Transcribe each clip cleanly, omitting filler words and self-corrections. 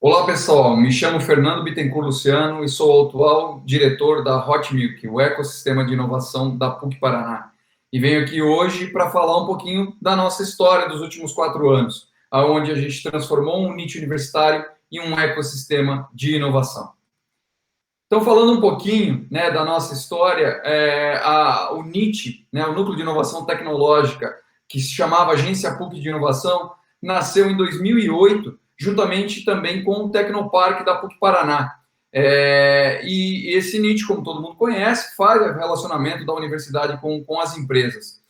Olá, pessoal. Me chamo Fernando Bittencourt Luciano e sou o atual diretor da Hot Milk, o ecossistema de inovação da PUC Paraná. E venho aqui hoje para falar um pouquinho da nossa história dos últimos 4 anos, aonde a gente transformou um nicho universitário em um ecossistema de inovação. Então, falando um pouquinho, né, da nossa história, o NIT, né, o Núcleo de Inovação Tecnológica, que se chamava Agência PUC de Inovação, nasceu em 2008, juntamente também com o Tecnoparque da PUC Paraná. E esse NIT, como todo mundo conhece, faz o relacionamento da universidade com as empresas.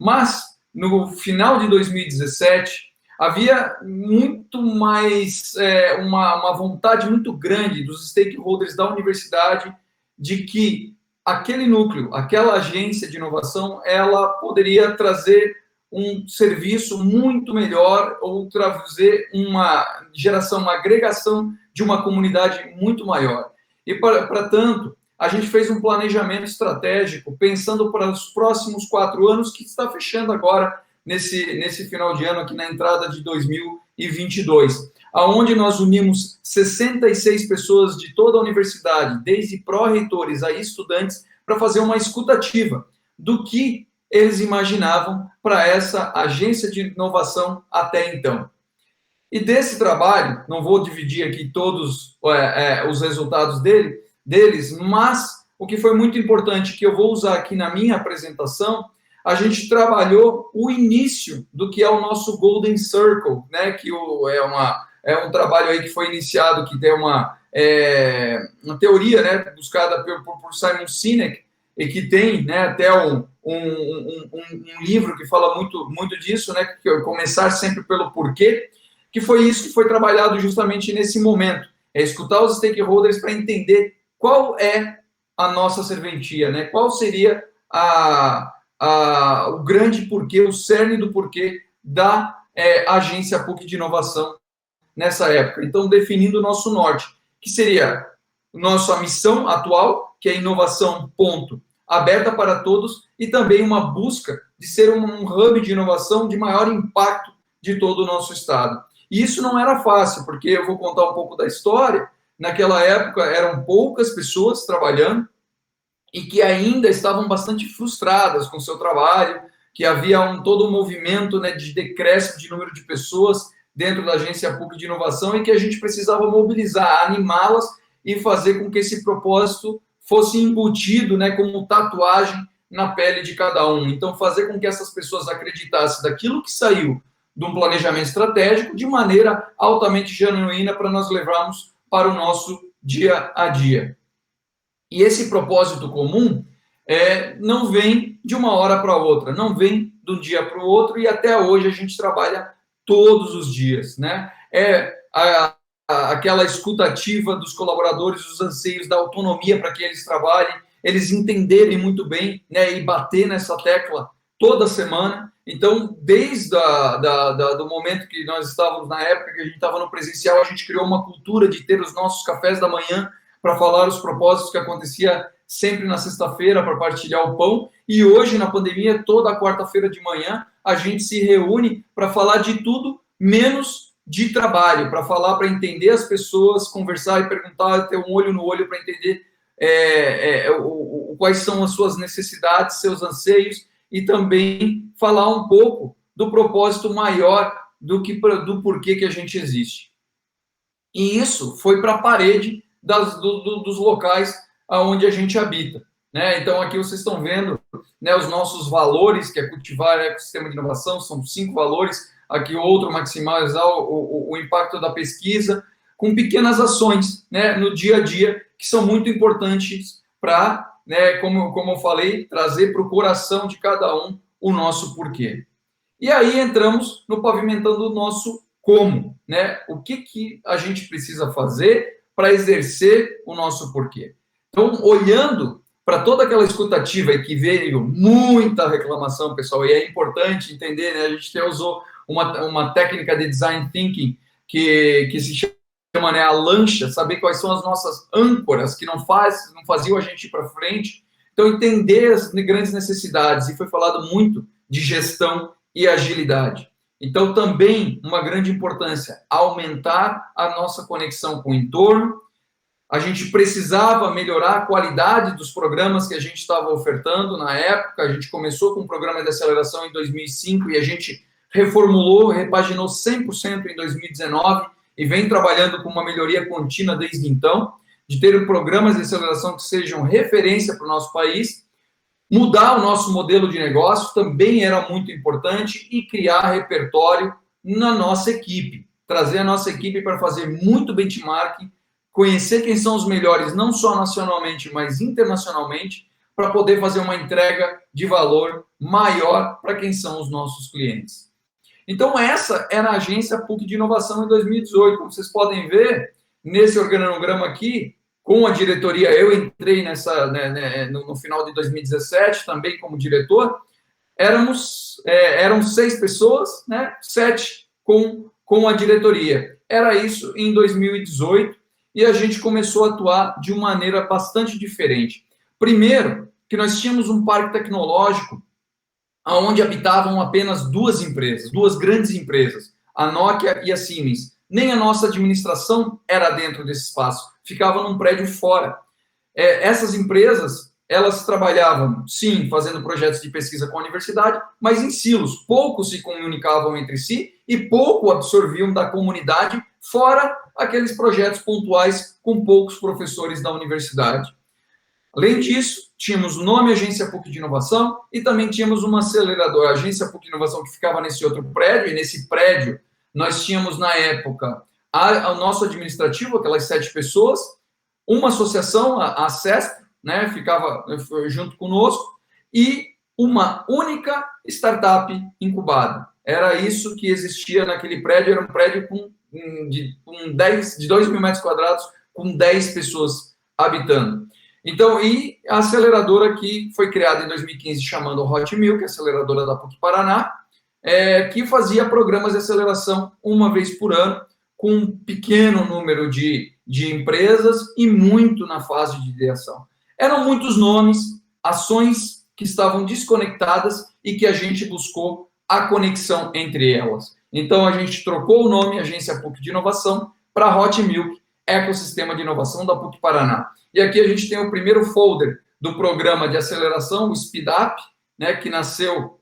Mas, no final de 2017, havia muito mais uma vontade muito grande dos stakeholders da universidade de que aquele núcleo, aquela agência de inovação, ela poderia trazer um serviço muito melhor ou trazer uma geração, uma agregação de uma comunidade muito maior. E, para tanto, a gente fez um planejamento estratégico pensando para os próximos 4 anos, que está fechando agora nesse final de ano, aqui na entrada de 2022, aonde nós unimos 66 pessoas de toda a universidade, desde pró-reitores a estudantes, para fazer uma escutativa do que eles imaginavam para essa agência de inovação até então. E desse trabalho, não vou dividir aqui todos os resultados deles, mas o que foi muito importante, que eu vou usar aqui na minha apresentação, a gente trabalhou o início do que é o nosso Golden Circle, né, que é um trabalho aí que foi iniciado, que tem uma teoria, né, buscada por Simon Sinek, e que tem, né, até um livro que fala muito disso, né, que é começar sempre pelo porquê, que foi isso que foi trabalhado justamente nesse momento, escutar os stakeholders para entender qual é a nossa serventia, né, qual seria o grande porquê, o cerne do porquê da agência PUC de inovação nessa época. Então, definindo o nosso norte, que seria nossa missão atual, que é inovação, ponto, aberta para todos, e também uma busca de ser um hub de inovação de maior impacto de todo o nosso estado. E isso não era fácil, porque eu vou contar um pouco da história. Naquela época, eram poucas pessoas trabalhando e que ainda estavam bastante frustradas com o seu trabalho, que havia todo um movimento, né, de decréscimo de número de pessoas dentro da agência pública de inovação e que a gente precisava mobilizar, animá-las e fazer com que esse propósito fosse embutido, né, como tatuagem na pele de cada um. Então, fazer com que essas pessoas acreditassem daquilo que saiu de um planejamento estratégico de maneira altamente genuína para nós levarmos para o nosso dia a dia. E esse propósito comum não vem de uma hora para outra, não vem de um dia para o outro, e até hoje a gente trabalha todos os dias, né? Aquela escutativa dos colaboradores, os anseios da autonomia para que eles trabalhem, eles entenderem muito bem, né, e bater nessa tecla toda semana. Então, desde do momento que nós estávamos, na época que a gente estava no presencial, a gente criou uma cultura de ter os nossos cafés da manhã para falar os propósitos que acontecia sempre na sexta-feira para partilhar o pão, e hoje, na pandemia, toda quarta-feira de manhã, a gente se reúne para falar de tudo, menos de trabalho, para falar, para entender as pessoas, conversar e perguntar, ter um olho no olho para entender quais são as suas necessidades, seus anseios, e também falar um pouco do propósito maior do porquê que a gente existe. E isso foi para a parede dos locais onde a gente habita, né? Então, aqui vocês estão vendo, né, os nossos valores, que é cultivar ecossistema de inovação, são 5 valores. Aqui outro, maximizar o impacto da pesquisa, com pequenas ações, né, no dia a dia, que são muito importantes para, né, como eu falei, trazer para o coração de cada um o nosso porquê. E aí entramos no pavimentando o nosso como, né? O que a gente precisa fazer para exercer o nosso porquê. Então, olhando para toda aquela escutativa e que veio muita reclamação, pessoal, e é importante entender, né? A gente até usou uma técnica de design thinking que se chama, né, a lancha, saber quais são as nossas âncoras que não faziam a gente ir para frente. Então, entender as grandes necessidades, e foi falado muito de gestão e agilidade. Então, também uma grande importância, aumentar a nossa conexão com o entorno. A gente precisava melhorar a qualidade dos programas que a gente estava ofertando na época. A gente começou com um programa de aceleração em 2005 e a gente reformulou, repaginou 100% em 2019 e vem trabalhando com uma melhoria contínua desde então, de ter programas de aceleração que sejam referência para o nosso país. Mudar o nosso modelo de negócio também era muito importante e criar repertório na nossa equipe. Trazer a nossa equipe para fazer muito benchmarking, conhecer quem são os melhores, não só nacionalmente, mas internacionalmente, para poder fazer uma entrega de valor maior para quem são os nossos clientes. Então, essa era a agência PUC de inovação em 2018. Como vocês podem ver, nesse organograma aqui, com a diretoria, eu entrei no final de 2017, também como diretor, eram 6 pessoas, 7 com a diretoria. Era isso em 2018, e a gente começou a atuar de uma maneira bastante diferente. Primeiro, que nós tínhamos um parque tecnológico onde habitavam apenas 2 empresas, 2 grandes empresas, a Nokia e a Siemens. Nem a nossa administração era dentro desse espaço, ficava num prédio fora. Essas empresas, elas trabalhavam, sim, fazendo projetos de pesquisa com a universidade, mas em silos. Pouco se comunicavam entre si e pouco absorviam da comunidade, fora aqueles projetos pontuais com poucos professores da universidade. Além disso, tínhamos o nome Agência PUC de Inovação e também tínhamos uma aceleradora, a Agência PUC de Inovação, que ficava nesse outro prédio, e nesse prédio nós tínhamos, na época, o nosso administrativo, aquelas 7 pessoas, uma associação, a CESP, ficava junto conosco, e uma única startup incubada. Era isso que existia naquele prédio, era um prédio de 2 mil metros quadrados, com 10 pessoas habitando. Então, e a aceleradora que foi criada em 2015, chamando Hot Milk, aceleradora da PUC Paraná, que fazia programas de aceleração uma vez por ano, com um pequeno número de empresas e muito na fase de ideação. Eram muitos nomes, ações que estavam desconectadas e que a gente buscou a conexão entre elas. Então, a gente trocou o nome Agência PUC de Inovação para Hot Milk, Ecossistema de Inovação da PUC Paraná. E aqui a gente tem o primeiro folder do programa de aceleração, o SpeedUp, que nasceu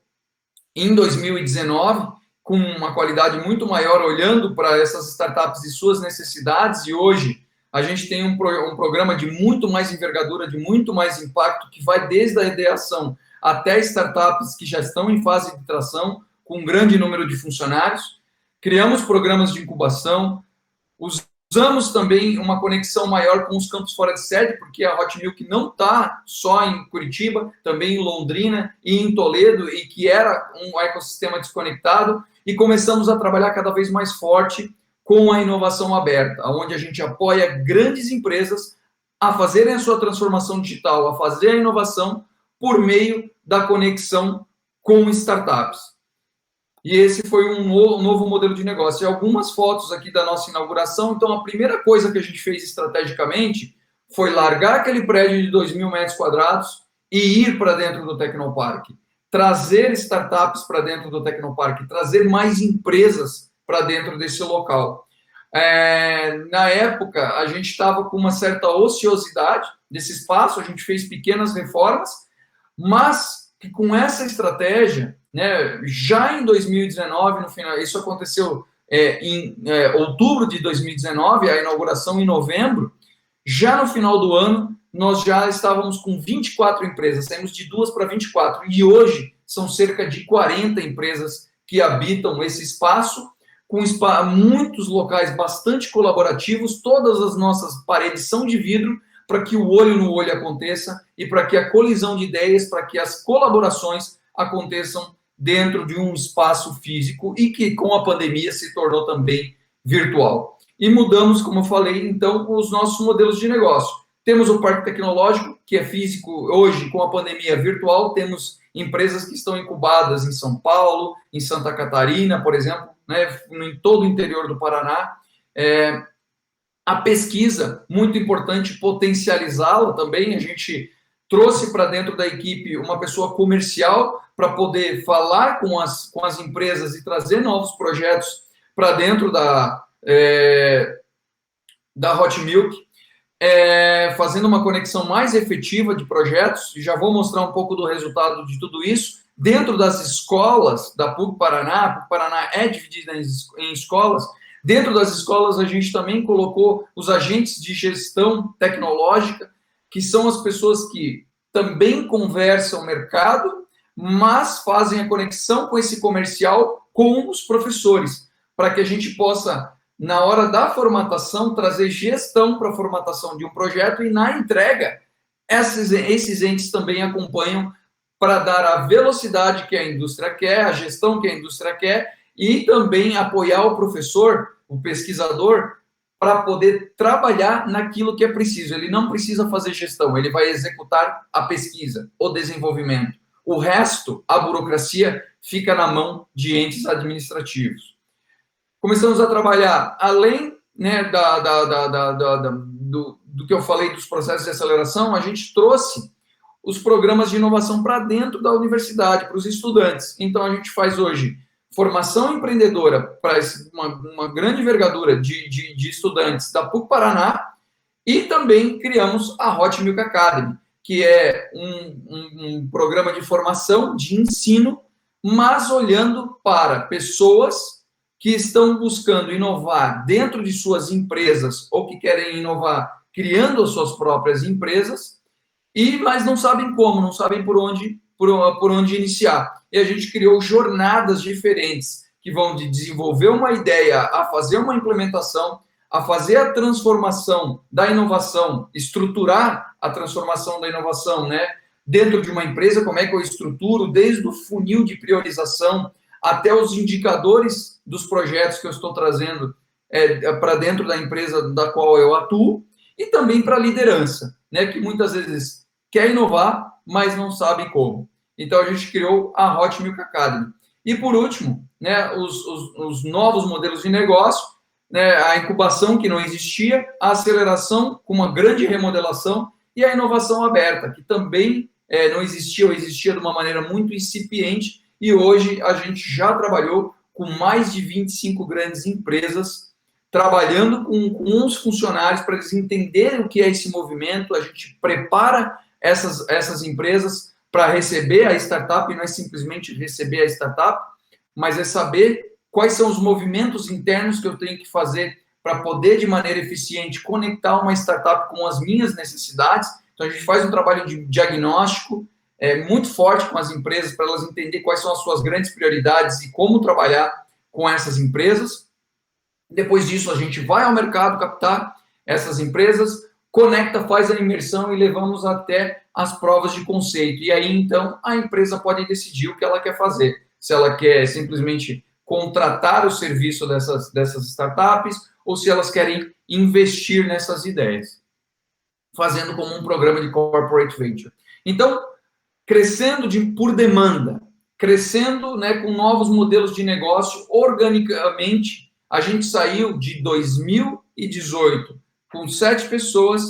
em 2019, com uma qualidade muito maior, olhando para essas startups e suas necessidades, e hoje a gente tem um programa de muito mais envergadura, de muito mais impacto, que vai desde a ideação até startups que já estão em fase de tração, com um grande número de funcionários. Criamos programas de incubação, usamos também uma conexão maior com os campos fora de sede, porque a Hot Milk não está só em Curitiba, também em Londrina e em Toledo, e que era um ecossistema desconectado, e começamos a trabalhar cada vez mais forte com a inovação aberta, onde a gente apoia grandes empresas a fazerem a sua transformação digital, a fazer a inovação por meio da conexão com startups. E esse foi um novo modelo de negócio. E algumas fotos aqui da nossa inauguração. Então, a primeira coisa que a gente fez estrategicamente foi largar aquele prédio de 2 mil metros quadrados e ir para dentro do Tecnoparque. Trazer startups para dentro do Tecnoparque, trazer mais empresas para dentro desse local. Na época, a gente estava com uma certa ociosidade desse espaço, a gente fez pequenas reformas, mas que com essa estratégia, já em 2019, no final, isso aconteceu em outubro de 2019, a inauguração em novembro, já no final do ano, nós já estávamos com 24 empresas, saímos de 2 para 24, e hoje são cerca de 40 empresas que habitam esse espaço, com muitos locais bastante colaborativos, todas as nossas paredes são de vidro, para que o olho no olho aconteça e para que a colisão de ideias, para que as colaborações aconteçam dentro de um espaço físico e que com a pandemia se tornou também virtual. E mudamos, como eu falei, então, os nossos modelos de negócio. Temos o parque tecnológico, que é físico, hoje com a pandemia virtual, temos empresas que estão incubadas em São Paulo, em Santa Catarina, por exemplo, em todo o interior do Paraná. A pesquisa, muito importante potencializá-la também, a gente trouxe para dentro da equipe uma pessoa comercial para poder falar com as empresas e trazer novos projetos para dentro da Hot Milk, fazendo uma conexão mais efetiva de projetos, e já vou mostrar um pouco do resultado de tudo isso, dentro das escolas da PUC-Paraná. A PUC-Paraná é dividida em escolas. Dentro das escolas, a gente também colocou os agentes de gestão tecnológica, que são as pessoas que também conversam o mercado, mas fazem a conexão com esse comercial com os professores, para que a gente possa, na hora da formatação, trazer gestão para a formatação de um projeto, e na entrega, esses entes também acompanham para dar a velocidade que a indústria quer, a gestão que a indústria quer, e também apoiar o professor, o pesquisador, para poder trabalhar naquilo que é preciso. Ele não precisa fazer gestão, ele vai executar a pesquisa, o desenvolvimento. O resto, a burocracia, fica na mão de entes administrativos. Começamos a trabalhar, além, né, do que eu falei dos processos de aceleração, a gente trouxe os programas de inovação para dentro da universidade, para os estudantes. Então, a gente faz hoje formação empreendedora para uma grande envergadura de estudantes da PUC-Paraná, e também criamos a Hot Milk Academy, que é um programa de formação, de ensino, mas olhando para pessoas que estão buscando inovar dentro de suas empresas, ou que querem inovar criando as suas próprias empresas, mas não sabem como, não sabem por onde iniciar. E a gente criou jornadas diferentes, que vão de desenvolver uma ideia a fazer uma implementação, a fazer a transformação da inovação, estruturar a transformação da inovação, né, dentro de uma empresa. Como é que eu estruturo, desde o funil de priorização até os indicadores dos projetos que eu estou trazendo para dentro da empresa da qual eu atuo, e também para a liderança, né, que muitas vezes quer inovar, mas não sabe como. Então, a gente criou a Hot Milk Academy. E, por último, né, os novos modelos de negócio, né, a incubação, que não existia, a aceleração, com uma grande remodelação, e a inovação aberta, que também não existia, ou existia de uma maneira muito incipiente, e hoje a gente já trabalhou com mais de 25 grandes empresas, trabalhando com os funcionários para eles entenderem o que é esse movimento. A gente prepara essas empresas para receber a startup, e não é simplesmente receber a startup, mas é saber quais são os movimentos internos que eu tenho que fazer para poder, de maneira eficiente, conectar uma startup com as minhas necessidades. Então, a gente faz um trabalho de diagnóstico muito forte com as empresas, para elas entenderem quais são as suas grandes prioridades e como trabalhar com essas empresas. Depois disso, a gente vai ao mercado captar essas empresas, conecta, faz a imersão e levamos até as provas de conceito. E aí, então, a empresa pode decidir o que ela quer fazer. Se ela quer simplesmente contratar o serviço dessas startups, ou se elas querem investir nessas ideias, fazendo como um programa de corporate venture. Então, crescendo por demanda, crescendo, né, com novos modelos de negócio organicamente. A gente saiu de 2018 com 7 pessoas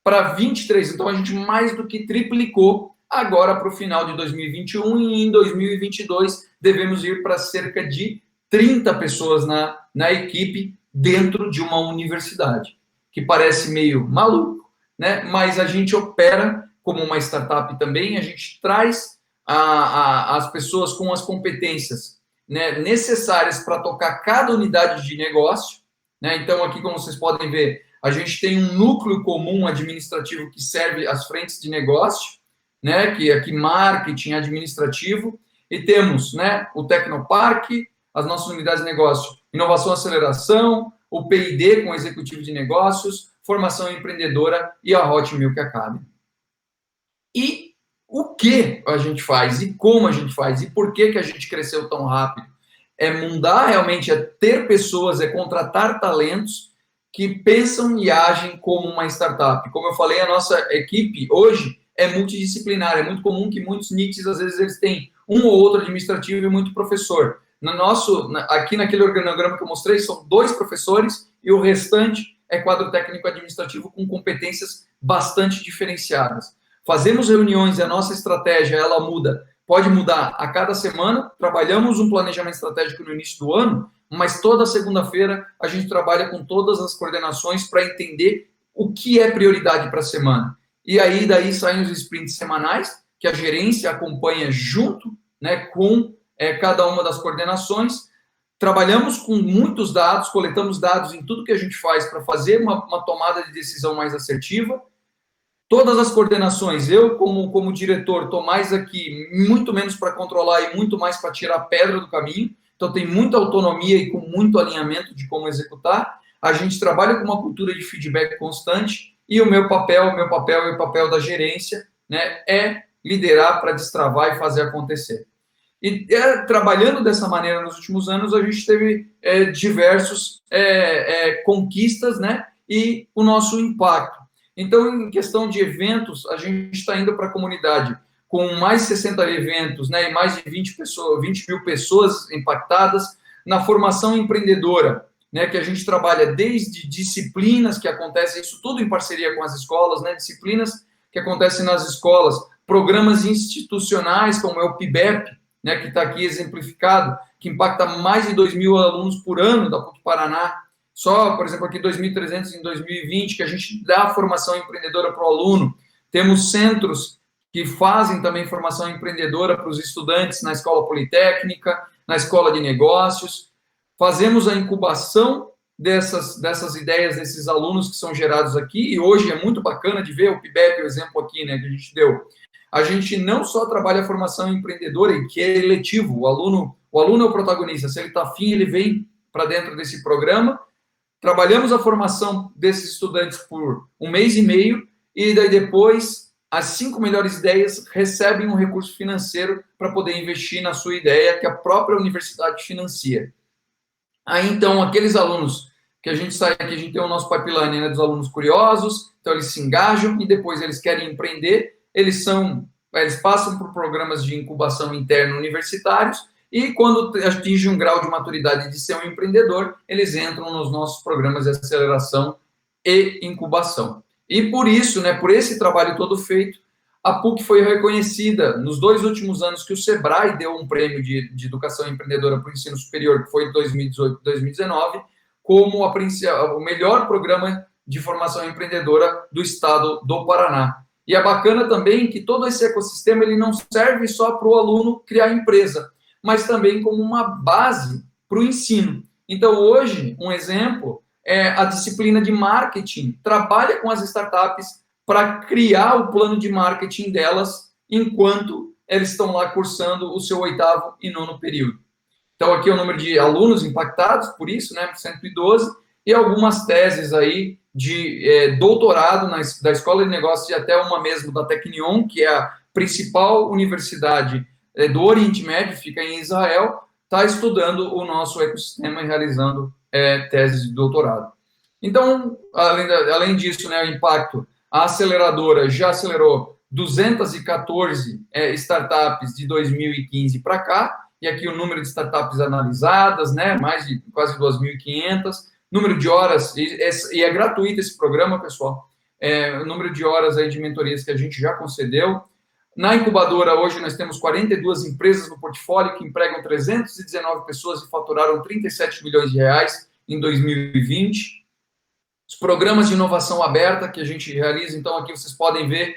para 23. Então, a gente mais do que triplicou agora para o final de 2021, e em 2022 devemos ir para cerca de 30 pessoas na equipe dentro de uma universidade, que parece meio maluco, né? Mas a gente opera como uma startup também. A gente traz as pessoas com as competências, né, necessárias para tocar cada unidade de negócio, né? Então, aqui, como vocês podem ver, a gente tem um núcleo comum administrativo que serve as frentes de negócio, né, que é aqui marketing administrativo, e temos, né, o Tecnoparque, as nossas unidades de negócio, inovação e aceleração, o P&D com executivo de negócios, formação empreendedora e a Hot Milk Academy. E o que a gente faz, e como a gente faz, e por que a gente cresceu tão rápido? É mudar realmente, é ter pessoas, é contratar talentos que pensam e agem como uma startup. Como eu falei, a nossa equipe hoje é multidisciplinar. É muito comum que muitos NITs, às vezes, eles têm um ou outro administrativo e muito professor. Aqui naquele organograma que eu mostrei, são 2 professores e o restante é quadro técnico administrativo com competências bastante diferenciadas. fazemos reuniões e a nossa estratégia, ela muda, pode mudar a cada semana, trabalhamos um planejamento estratégico no início do ano, mas toda segunda-feira a gente trabalha com todas as coordenações para entender o que é prioridade para a semana. E aí, daí saem os sprints semanais, que a gerência acompanha junto, né, com cada uma das coordenações. Trabalhamos com muitos dados, coletamos dados em tudo que a gente faz para fazer uma tomada de decisão mais assertiva. Todas as coordenações, eu como diretor, estou mais aqui, muito menos para controlar e muito mais para tirar a pedra do caminho. Então, tem muita autonomia e com muito alinhamento de como executar. A gente trabalha com uma cultura de feedback constante e o meu papel e o papel da gerência, né, é liderar para destravar e fazer acontecer. E trabalhando dessa maneira nos últimos anos, a gente teve diversas conquistas, né, e o nosso impacto. Então, em questão de eventos, a gente está indo para a comunidade com mais de 60 eventos, né, e mais de 20 mil pessoas impactadas na formação empreendedora, né, que a gente trabalha desde disciplinas que acontecem, isso tudo em parceria com as escolas, né, disciplinas que acontecem nas escolas, programas institucionais, como é o PIBEP, né, que está aqui exemplificado, que impacta mais de 2.000 alunos por ano da PUC Paraná. Só, por exemplo, aqui 2.300 em 2020, que a gente dá formação empreendedora para o aluno. Temos centros que fazem também formação empreendedora para os estudantes na escola politécnica, na escola de negócios. Fazemos a incubação dessas ideias, desses alunos que são gerados aqui, e hoje é muito bacana de ver o PIBEP, o exemplo aqui, né, que a gente deu. A gente não só trabalha a formação empreendedora, que é eletivo, o aluno é o protagonista, se ele está afim, ele vem para dentro desse programa. Trabalhamos a formação desses estudantes por 1 mês e meio, e daí depois, as 5 melhores ideias recebem um recurso financeiro para poder investir na sua ideia, que a própria universidade financia. Aí, então, aqueles alunos que a gente sai aqui, a gente tem o nosso pipeline, né, dos alunos curiosos, então eles se engajam e depois eles querem empreender, eles passam por programas de incubação interna universitários, e quando atingem um grau de maturidade de ser um empreendedor, eles entram nos nossos programas de aceleração e incubação. E por isso, né, por esse trabalho todo feito, a PUC foi reconhecida nos 2 últimos anos que o SEBRAE deu um prêmio de educação empreendedora para o ensino superior, que foi em 2018 e 2019, como o melhor programa de formação empreendedora do estado do Paraná. E é bacana também que todo esse ecossistema ele não serve só para o aluno criar empresa, mas também como uma base para o ensino. Então, hoje, um exemplo é a disciplina de marketing, trabalha com as startups para criar o plano de marketing delas enquanto eles estão lá cursando o seu 8º e 9º período. Então, aqui é o número de alunos impactados, por isso, né, 112, e algumas teses aí de doutorado da Escola de Negócios e até uma mesmo da Technion, que é a principal universidade do Oriente Médio, fica em Israel, está estudando o nosso ecossistema e realizando teses de doutorado. Então, além disso, né, o impacto, a aceleradora já acelerou 214 startups de 2015 para cá, e aqui o número de startups analisadas, né, mais de quase 2.500, número de horas, e é gratuito esse programa, pessoal, o número de horas aí de mentorias que a gente já concedeu. Na incubadora, hoje, nós temos 42 empresas no portfólio que empregam 319 pessoas e faturaram 37 milhões de reais em 2020. Os programas de inovação aberta que a gente realiza, então, aqui vocês podem ver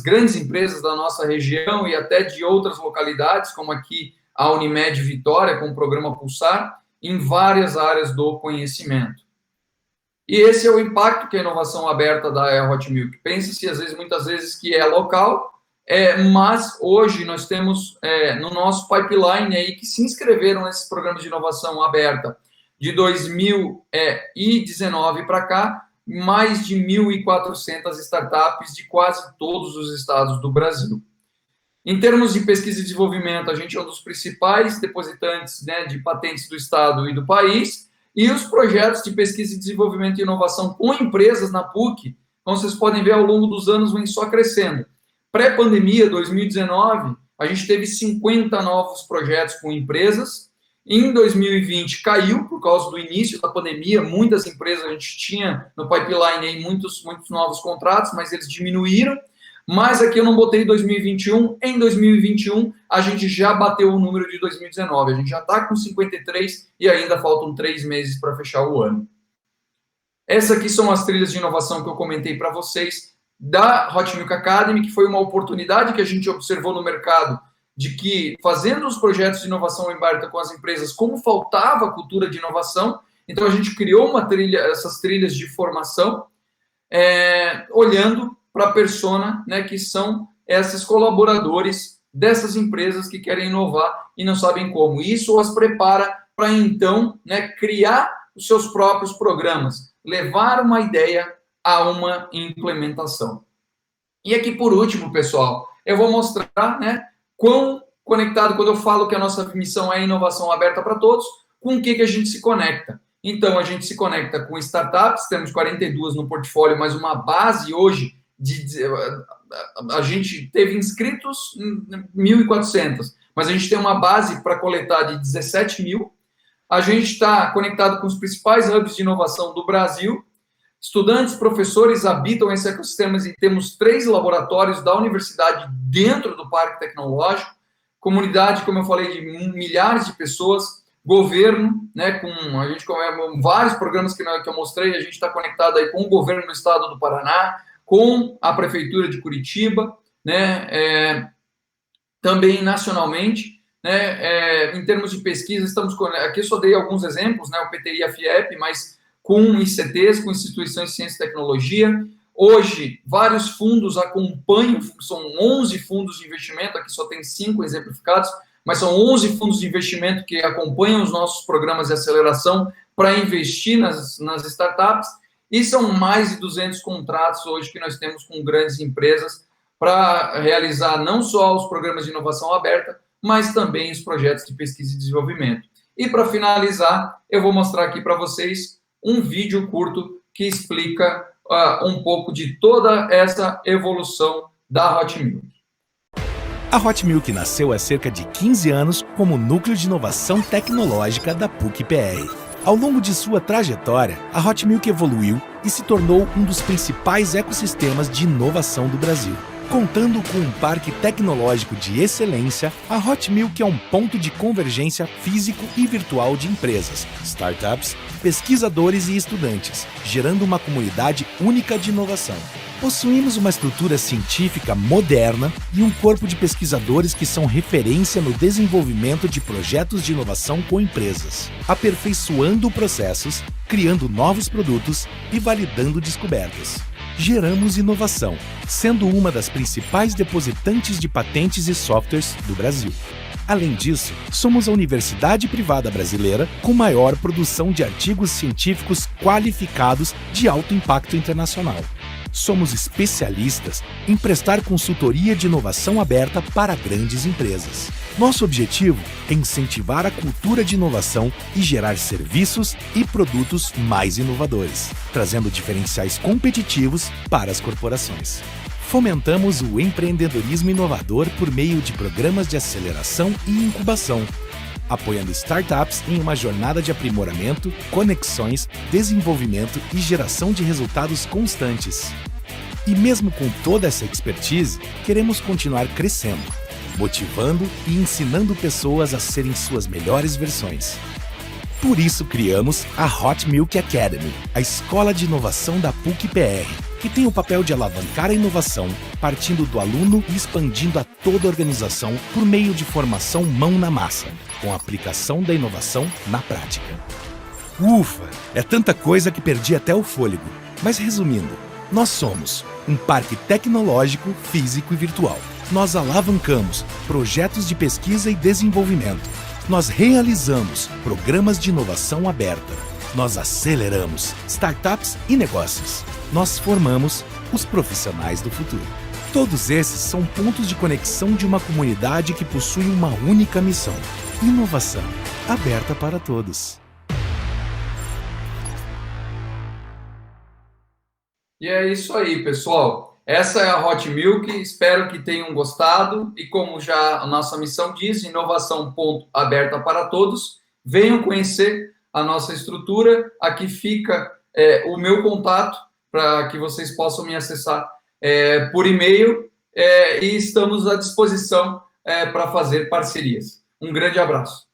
grandes empresas da nossa região e até de outras localidades, como aqui a Unimed Vitória, com o programa Pulsar, em várias áreas do conhecimento. E esse é o impacto que a inovação aberta dá à Hot Milk. Pense-se, muitas vezes, que é local, mas hoje nós temos no nosso pipeline aí que se inscreveram nesses programas de inovação aberta de 2019 para cá, mais de 1.400 startups de quase todos os estados do Brasil. Em termos de pesquisa e desenvolvimento, a gente é um dos principais depositantes, né, de patentes do estado e do país, e os projetos de pesquisa e desenvolvimento e inovação com empresas na PUC, como vocês podem ver, ao longo dos anos vem só crescendo. Pré-pandemia, 2019, a gente teve 50 novos projetos com empresas, Em 2020 caiu por causa do início da pandemia, muitas empresas, a gente tinha no pipeline aí muitos novos contratos, mas eles diminuíram. Mas aqui eu não botei 2021. Em 2021, a gente já bateu o número de 2019. A gente já está com 53 e ainda faltam 3 meses para fechar o ano. Essas aqui são as trilhas de inovação que eu comentei para vocês da Hot Milk Academy, que foi uma oportunidade que a gente observou no mercado de que, fazendo os projetos de inovação em Barta com as empresas, como faltava cultura de inovação, então a gente criou uma trilha, essas trilhas de formação, olhando para a persona, né, que são esses colaboradores dessas empresas que querem inovar e não sabem como. Isso as prepara para, então, né, criar os seus próprios programas, levar uma ideia a uma implementação. E aqui, por último, pessoal, eu vou mostrar, né, quão conectado, quando eu falo que a nossa missão é inovação aberta para todos, com o que a gente se conecta. Então, a gente se conecta com startups, temos 42 no portfólio, mas uma base hoje, a gente teve inscritos 1.400, mas a gente tem uma base para coletar de 17 mil. A gente está conectado com os principais hubs de inovação do Brasil. Estudantes, professores habitam esse ecossistema e temos 3 laboratórios da universidade dentro do Parque Tecnológico. Comunidade, como eu falei, de milhares de pessoas. Governo, né, a gente com vários programas que eu mostrei, a gente está conectado aí com o governo do estado do Paraná, com a prefeitura de Curitiba, né, também nacionalmente, né, em termos de pesquisa, estamos aqui eu só dei alguns exemplos, né, o PTI e a FIEP, mas com ICTs, com instituições de ciência e tecnologia. Hoje, vários fundos acompanham, são 11 fundos de investimento, aqui só tem 5 exemplificados, mas são 11 fundos de investimento que acompanham os nossos programas de aceleração para investir nas startups, e são mais de 200 contratos hoje que nós temos com grandes empresas para realizar não só os programas de inovação aberta, mas também os projetos de pesquisa e desenvolvimento. E para finalizar, eu vou mostrar aqui para vocês um vídeo curto que explica um pouco de toda essa evolução da Hot Milk. A Hot Milk nasceu há cerca de 15 anos como núcleo de inovação tecnológica da PUC-PR. Ao longo de sua trajetória, a Hot Milk evoluiu e se tornou um dos principais ecossistemas de inovação do Brasil. Contando com um parque tecnológico de excelência, a Hot Milk é um ponto de convergência físico e virtual de empresas, startups, pesquisadores e estudantes, gerando uma comunidade única de inovação. Possuímos uma estrutura científica moderna e um corpo de pesquisadores que são referência no desenvolvimento de projetos de inovação com empresas, aperfeiçoando processos, criando novos produtos e validando descobertas. Geramos inovação, sendo uma das principais depositantes de patentes e softwares do Brasil. Além disso, somos a universidade privada brasileira com maior produção de artigos científicos qualificados de alto impacto internacional. Somos especialistas em prestar consultoria de inovação aberta para grandes empresas. Nosso objetivo é incentivar a cultura de inovação e gerar serviços e produtos mais inovadores, trazendo diferenciais competitivos para as corporações. Fomentamos o empreendedorismo inovador por meio de programas de aceleração e incubação, apoiando startups em uma jornada de aprimoramento, conexões, desenvolvimento e geração de resultados constantes. E mesmo com toda essa expertise, queremos continuar crescendo, motivando e ensinando pessoas a serem suas melhores versões. Por isso criamos a Hot Milk Academy, a escola de inovação da PUC-PR, que tem o papel de alavancar a inovação, partindo do aluno e expandindo a toda a organização por meio de formação mão na massa, com a aplicação da inovação na prática. Ufa! É tanta coisa que perdi até o fôlego. Mas resumindo, nós somos um parque tecnológico, físico e virtual. Nós alavancamos projetos de pesquisa e desenvolvimento. Nós realizamos programas de inovação aberta. Nós aceleramos startups e negócios. Nós formamos os profissionais do futuro. Todos esses são pontos de conexão de uma comunidade que possui uma única missão: inovação aberta para todos. E é isso aí, pessoal. Essa é a Hot Milk, espero que tenham gostado. E como já a nossa missão diz, inovação ponto aberta para todos. venham conhecer a nossa estrutura. Aqui fica o meu contato para que vocês possam me acessar por e-mail e estamos à disposição para fazer parcerias. Um grande abraço.